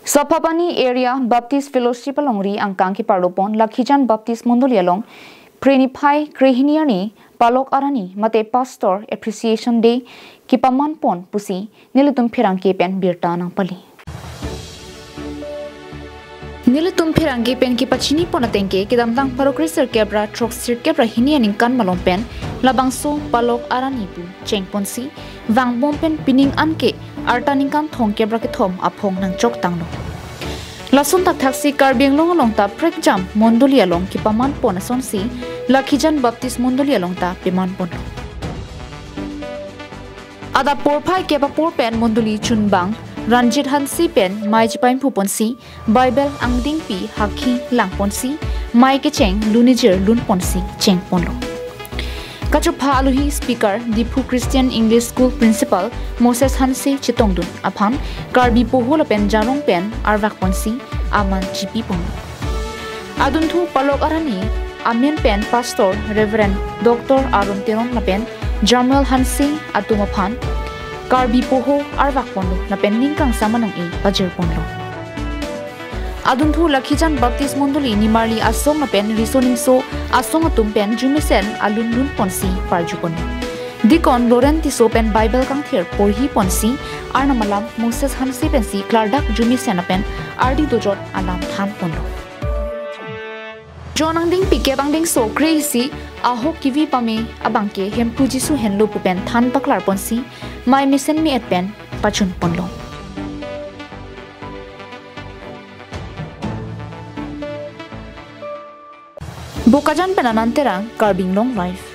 Sapapani area Baptist Fellowship alongri angkang ki parlopon Lakhijan Baptist Mondoli along Prenipai Krehiniani Palok Arani mate Pastor Appreciation Day kepaman pon pusi nilitum phirang kepen birta nang pali. Nilitum phirang kepen ki pachini pon atengke kidamtang parokriser kebra troksir kebra hinianing kan malompen labangso Palok Arani pu chengponsi wangbompen pining anke artaning kan thong kebra ke thom aphong nang chok tanglo. Lasun tak taksi karbing long along ta prek jam Mondoli along kepaman pon asonsi Lakhijan Baptist Mondoli along ta peman pon. Ada porpai kepa porpen Mondoli chunbang Ranjit Hansi pen mai jipain puponsi Bible angding pi hakhi langponsi mai ke cheng lunijer lun ponsi cheng ponlo. Kachupa aluhi speaker Dipu Christian English School Principal Moses Hansi Chitongdun aphan karbi pohol pen jarong pen arwak ponsi aman GP pon. Aduntu Palok Arani Amen pen Pastor Reverend Dr. Arun Terong lapen Jamuel Hansi atumaphan karbi poho arwak ponlo lapen ningkang samanong e pajer ponlo. Aduntu Lakhijan Baptist Mondoli nimarli asong lapen risoning so asong atumpen jumisen alun lun ponsi parjupon. Dikon Laurenti so pen Bible kang ther porhi ponsi arnamalam Moses Hansi pensi klardak jumisen apen ardi dojot alam than ponlo. Jonang ding pike bang ding so crazy aho kiwi pame abangke hempu jisu henlo pupen than paklar ponsi mai misen mi et pen pachun ponlo. Bukajan penananterang karbing long life.